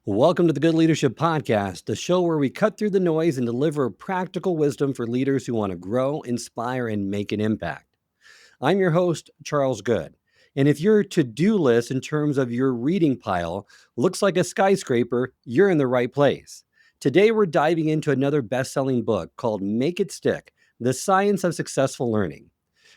Welcome to the Good Leadership Podcast, the show where we cut through the noise and deliver practical wisdom for leaders who want to grow, inspire, and make an impact. I'm your host, Charles Good. And if your to-do list in terms of your reading pile looks like a skyscraper, you're in the right place. Today, we're diving into another best-selling book called Make It Stick: The Science of Successful Learning.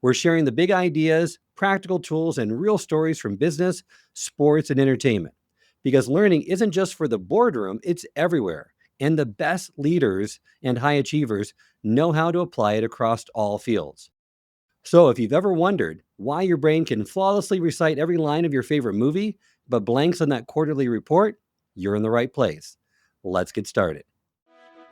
We're sharing the big ideas, practical tools, and real stories from business, sports, and entertainment. Because learning isn't just for the boardroom, it's everywhere. And the best leaders and high achievers know how to apply it across all fields. So if you've ever wondered why your brain can flawlessly recite every line of your favorite movie, but blanks on that quarterly report, you're in the right place. Let's get started.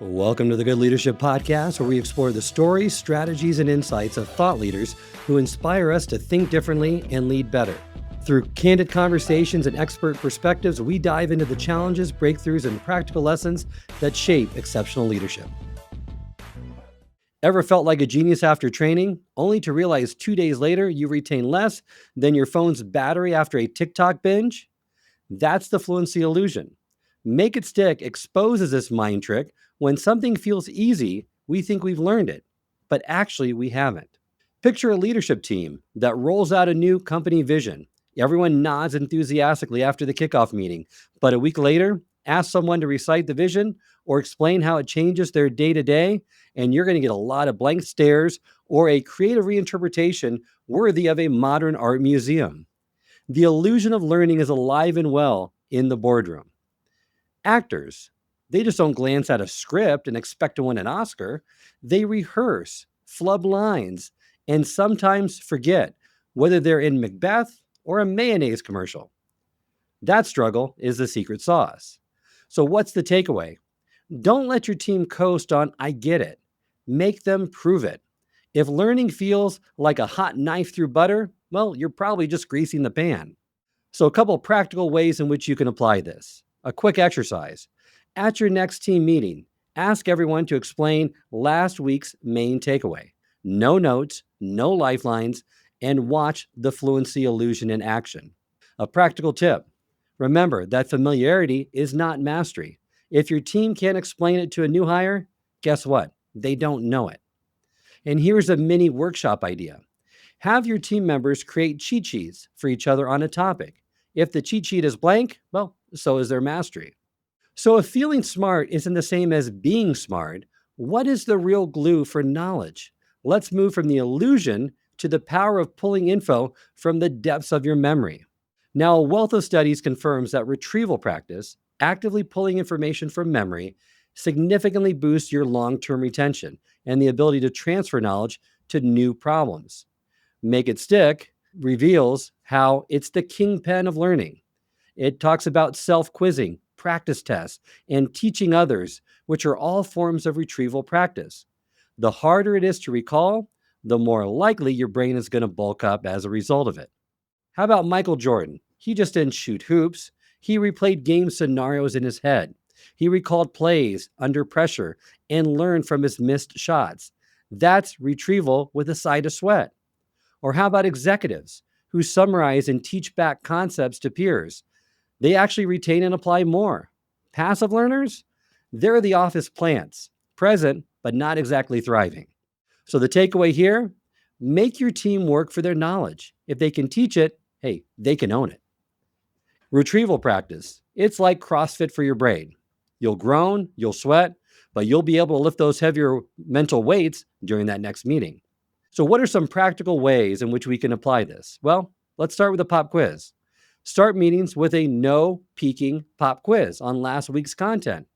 Welcome to the Good Leadership Podcast, where we explore the stories, strategies, and insights of thought leaders who inspire us to think differently and lead better. Through candid conversations and expert perspectives, we dive into the challenges, breakthroughs, and practical lessons that shape exceptional leadership. Ever felt like a genius after training, only to realize 2 days later you retain less than your phone's battery after a TikTok binge? That's the fluency illusion. Make It Stick exposes this mind trick. When something feels easy, we think we've learned it, but actually we haven't. Picture a leadership team that rolls out a new company vision. Everyone nods enthusiastically after the kickoff meeting, but a week later, ask someone to recite the vision or explain how it changes their day-to-day, and you're going to get a lot of blank stares or a creative reinterpretation worthy of a modern art museum. The illusion of learning is alive and well in the boardroom. Actors, they just don't glance at a script and expect to win an Oscar. They rehearse, flub lines, and sometimes forget whether they're in Macbeth or a mayonnaise commercial. That struggle is the secret sauce. So what's the takeaway? Don't let your team coast on "I get it." Make them prove it. If learning feels like a hot knife through butter, well, you're probably just greasing the pan. So a couple practical ways in which you can apply this. A quick exercise. At your next team meeting, ask everyone to explain last week's main takeaway. No notes, no lifelines, and watch the fluency illusion in action. A practical tip. Remember that familiarity is not mastery. If your team can't explain it to a new hire, guess what? They don't know it. And here's a mini workshop idea. Have your team members create cheat sheets for each other on a topic. If the cheat sheet is blank, well, so is their mastery. So if feeling smart isn't the same as being smart, what is the real glue for knowledge? Let's move from the illusion to the power of pulling info from the depths of your memory. Now, a wealth of studies confirms that retrieval practice, actively pulling information from memory, significantly boosts your long-term retention and the ability to transfer knowledge to new problems. Make It Stick reveals how it's the kingpin of learning. It talks about self-quizzing, practice tests, and teaching others, which are all forms of retrieval practice. The harder it is to recall, the more likely your brain is going to bulk up as a result of it. How about Michael Jordan? He just didn't shoot hoops. He replayed game scenarios in his head. He recalled plays under pressure and learned from his missed shots. That's retrieval with a side of sweat. Or how about executives who summarize and teach back concepts to peers? They actually retain and apply more. Passive learners? They're the office plants, present but not exactly thriving. So the takeaway here, make your team work for their knowledge. If they can teach it, hey, they can own it. Retrieval practice, it's like CrossFit for your brain. You'll groan, you'll sweat, but you'll be able to lift those heavier mental weights during that next meeting. So what are some practical ways in which we can apply this? Well, let's start with a pop quiz. Start meetings with a no peeking pop quiz on last week's content.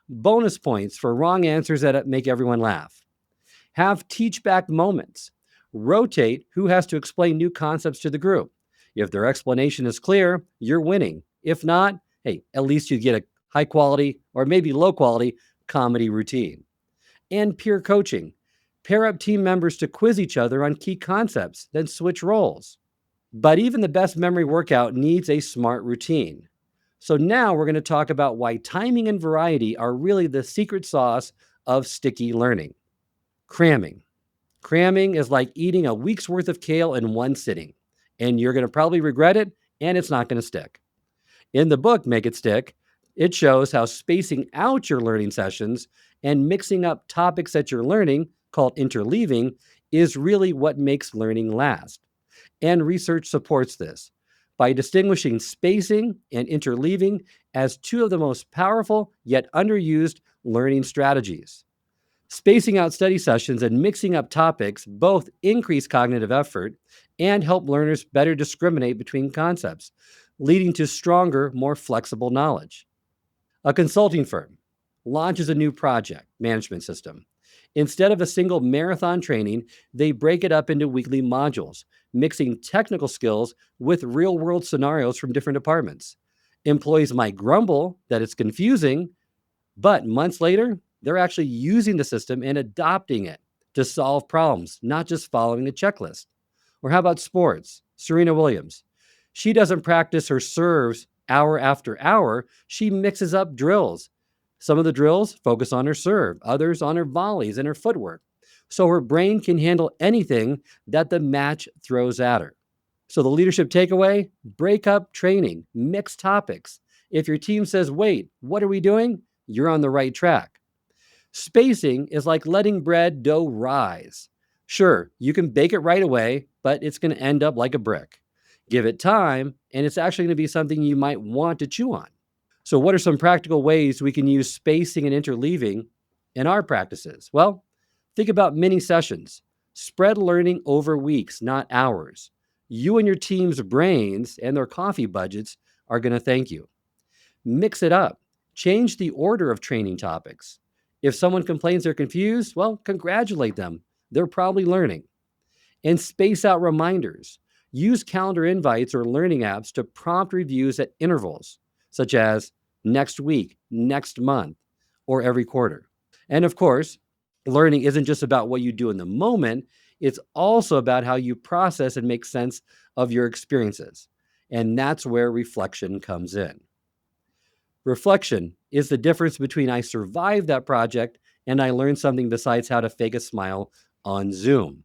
Bonus points for wrong answers that make everyone laugh. Have teach back moments. Rotate who has to explain new concepts to the group. If their explanation is clear, you're winning. If not, hey, at least you get a high quality or maybe low quality comedy routine. And peer coaching. Pair up team members to quiz each other on key concepts, then switch roles. But even the best memory workout needs a smart routine. So now we're going to talk about why timing and variety are really the secret sauce of sticky learning. Cramming. Cramming is like eating a week's worth of kale in one sitting, and you're going to probably regret it, and it's not going to stick. In the book, Make It Stick, It shows how spacing out your learning sessions and mixing up topics that you're learning, called interleaving, is really what makes learning last. And research supports this by distinguishing spacing and interleaving as two of the most powerful yet underused learning strategies. Spacing out study sessions and mixing up topics both increase cognitive effort and help learners better discriminate between concepts, leading to stronger, more flexible knowledge. A consulting firm launches a new project management system. Instead of a single marathon training, they break it up into weekly modules, mixing technical skills with real world scenarios from different departments. Employees might grumble that it's confusing, but months later, they're actually using the system and adopting it to solve problems, not just following a checklist. Or how about sports? Serena Williams. She doesn't practice her serves hour after hour. She mixes up drills. Some of the drills focus on her serve, others on her volleys and her footwork. So her brain can handle anything that the match throws at her. So the leadership takeaway, break up training, mix topics. If your team says, wait, what are we doing? You're on the right track. Spacing is like letting bread dough rise. Sure, you can bake it right away, but it's going to end up like a brick. Give it time, and it's actually going to be something you might want to chew on. So, what are some practical ways we can use spacing and interleaving in our practices? Well, think about mini sessions. Spread learning over weeks, not hours. You and your team's brains and their coffee budgets are going to thank you. Mix it up. Change the order of training topics. If someone complains they're confused, well, congratulate them. They're probably learning. And space out reminders. Use calendar invites or learning apps to prompt reviews at intervals, such as next week, next month, or every quarter. And of course, learning isn't just about what you do in the moment, it's also about how you process and make sense of your experiences. And that's where reflection comes in. Reflection is the difference between I survived that project and I learned something besides how to fake a smile on Zoom.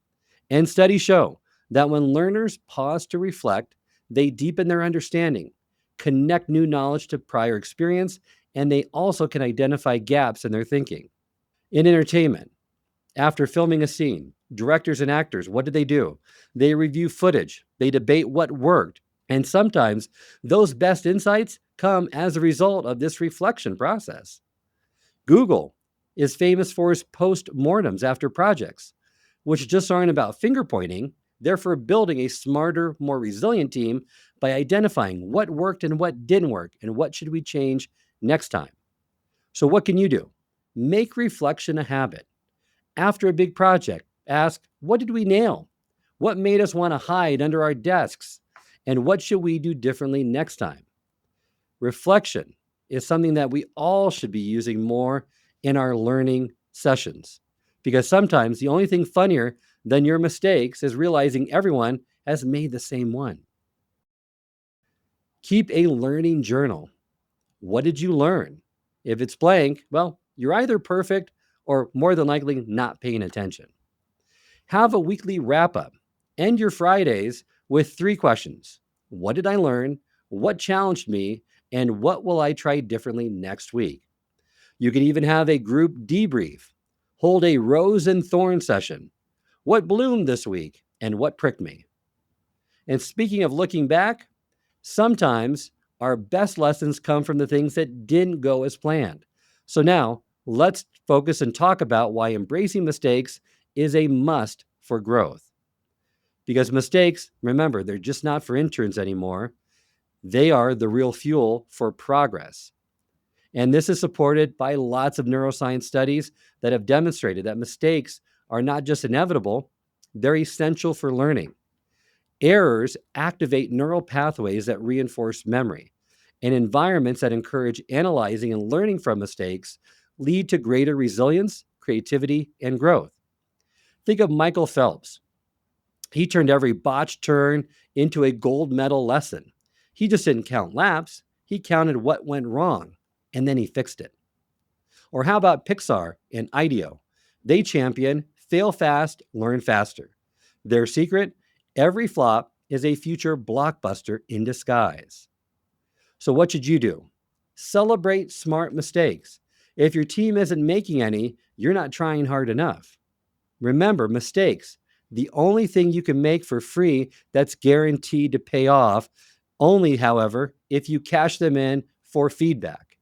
And studies show that when learners pause to reflect, they deepen their understanding, connect new knowledge to prior experience, and they also can identify gaps in their thinking. In entertainment, after filming a scene, directors and actors, what do? They review footage, they debate what worked, and sometimes those best insights come as a result of this reflection process. Google is famous for its post-mortems after projects, which just aren't about finger pointing. They're for building a smarter, more resilient team by identifying what worked and what didn't work and what should we change next time. So what can you do? Make reflection a habit. After a big project, ask, what did we nail? What made us want to hide under our desks? And what should we do differently next time? Reflection is something that we all should be using more in our learning sessions, because sometimes the only thing funnier than your mistakes is realizing everyone has made the same one. Keep a learning journal. What did you learn? If it's blank, well, you're either perfect or more than likely not paying attention. Have a weekly wrap up. End your Fridays with 3 questions. What did I learn? What challenged me? And what will I try differently next week? You can even have a group debrief. Hold a rose and thorn session. What bloomed this week and what pricked me? And speaking of looking back, sometimes our best lessons come from the things that didn't go as planned. So now let's focus and talk about why embracing mistakes is a must for growth. Because mistakes, remember, they're just not for interns anymore. They are the real fuel for progress. And this is supported by lots of neuroscience studies that have demonstrated that mistakes are not just inevitable, they're essential for learning. Errors activate neural pathways that reinforce memory, and environments that encourage analyzing and learning from mistakes lead to greater resilience, creativity, and growth. Think of Michael Phelps. He turned every botched turn into a gold medal lesson. He just didn't count laps, he counted what went wrong, and then he fixed it. Or how about Pixar and IDEO? They champion fail fast, learn faster. Their secret, every flop is a future blockbuster in disguise. So what should you do? Celebrate smart mistakes. If your team isn't making any, you're not trying hard enough. Remember, mistakes, the only thing you can make for free that's guaranteed to pay off, only, however, if you cash them in for feedback.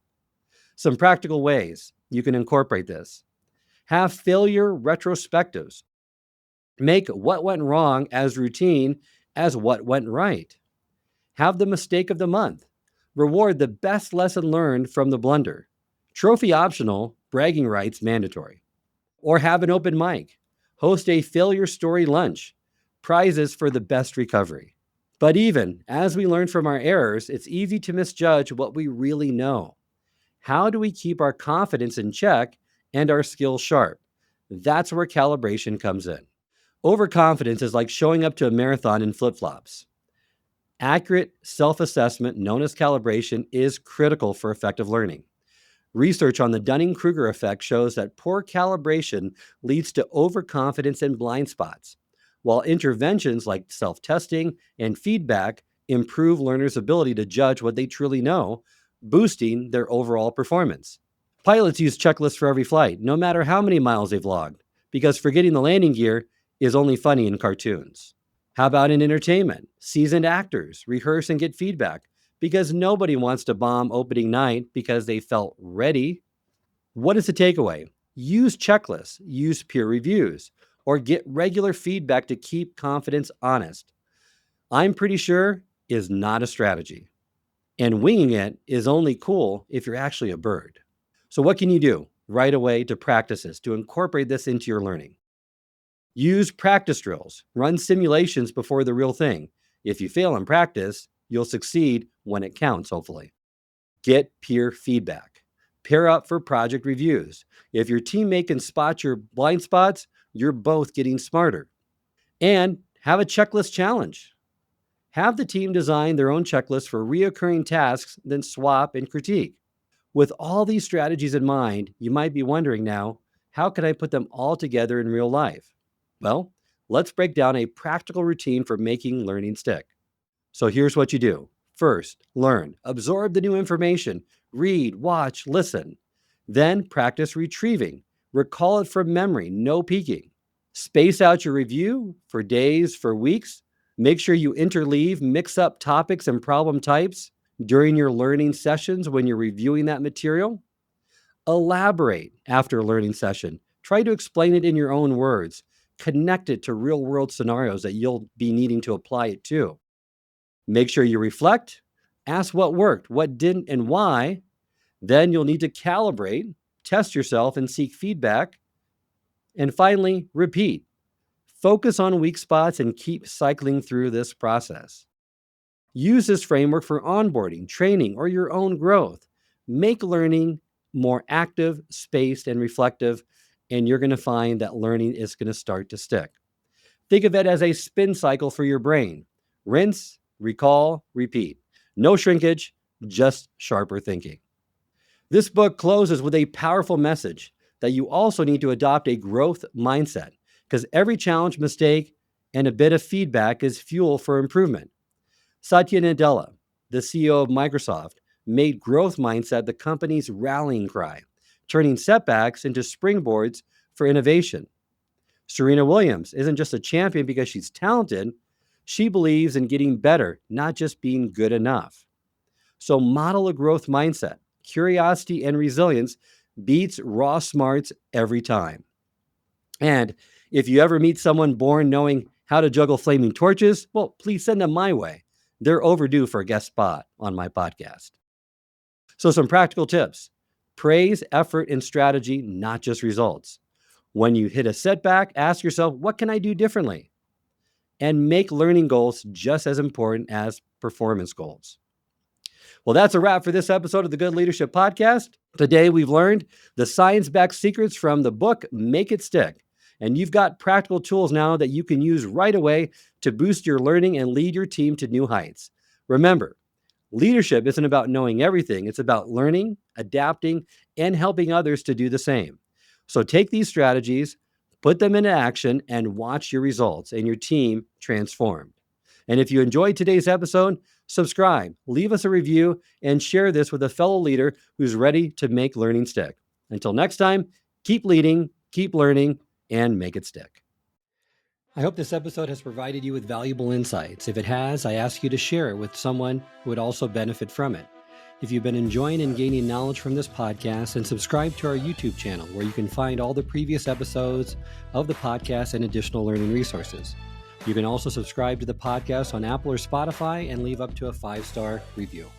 Some practical ways you can incorporate this. Have failure retrospectives. Make what went wrong as routine as what went right. Have the mistake of the month. Reward the best lesson learned from the blunder. Trophy optional, bragging rights mandatory. Or have an open mic. Host a failure story lunch. Prizes for the best recovery. But even as we learn from our errors, it's easy to misjudge what we really know. How do we keep our confidence in check and our skills sharp? That's where calibration comes in. Overconfidence is like showing up to a marathon in flip-flops. Accurate self-assessment, known as calibration, is critical for effective learning. Research on the Dunning-Kruger effect shows that poor calibration leads to overconfidence and blind spots, while interventions like self-testing and feedback improve learners' ability to judge what they truly know, boosting their overall performance. Pilots use checklists for every flight, no matter how many miles they've logged, because forgetting the landing gear is only funny in cartoons. How about in entertainment? Seasoned actors rehearse and get feedback because nobody wants to bomb opening night because they felt ready. What is the takeaway? Use checklists, use peer reviews, or get regular feedback to keep confidence honest. I'm pretty sure is not a strategy. And winging it is only cool if you're actually a bird. So what can you do right away to practice this, to incorporate this into your learning? Use practice drills. Run simulations before the real thing. If you fail in practice, you'll succeed when it counts, hopefully. Get peer feedback. Pair up for project reviews. If your teammate can spot your blind spots, you're both getting smarter. And have a checklist challenge. Have the team design their own checklist for reoccurring tasks, then swap and critique. With all these strategies in mind, you might be wondering now, how can I put them all together in real life? Well, let's break down a practical routine for making learning stick. So here's what you do. First, learn. Absorb the new information. Read, watch, listen. Then practice retrieving. Recall it from memory, no peeking. Space out your review for days, for weeks. Make sure you interleave, mix up topics and problem types during your learning sessions when you're reviewing that material. Elaborate after a learning session. Try to explain it in your own words. Connect it to real-world scenarios that you'll be needing to apply it to. Make sure you reflect. Ask what worked, what didn't, and why. Then you'll need to calibrate, test yourself, and seek feedback. And finally, repeat. Focus on weak spots and keep cycling through this process. Use this framework for onboarding, training, or your own growth. Make learning more active, spaced, and reflective, and you're going to find that learning is going to start to stick. Think of it as a spin cycle for your brain. Rinse, recall, repeat. No shrinkage, just sharper thinking. This book closes with a powerful message that you also need to adopt a growth mindset, because every challenge, mistake, and a bit of feedback is fuel for improvement. Satya Nadella, the CEO of Microsoft, made growth mindset the company's rallying cry, turning setbacks into springboards for innovation. Serena Williams isn't just a champion because she's talented. She believes in getting better, not just being good enough. So model a growth mindset. Curiosity and resilience beats raw smarts every time. And if you ever meet someone born knowing how to juggle flaming torches, well, please send them my way. They're overdue for a guest spot on my podcast. So some practical tips. Praise effort and strategy, not just results. When you hit a setback, ask yourself, what can I do differently? And make learning goals just as important as performance goals. Well, that's a wrap for this episode of the Good Leadership Podcast. Today, we've learned the science-backed secrets from the book, Make It Stick. And you've got practical tools now that you can use right away to boost your learning and lead your team to new heights. Remember, leadership isn't about knowing everything. It's about learning, adapting, and helping others to do the same. So take these strategies, put them into action, and watch your results and your team transformed. And if you enjoyed today's episode, Subscribe, leave us a review, and share this with a fellow leader who's ready to make learning stick. Until next time, keep leading, keep learning, and make it stick. I hope this episode has provided you with valuable insights. If it has, I ask you to share it with someone who would also benefit from it. If you've been enjoying and gaining knowledge from this podcast, then subscribe to our YouTube channel where you can find all the previous episodes of the podcast and additional learning resources. You can also subscribe to the podcast on Apple or Spotify and leave up to a 5-star review.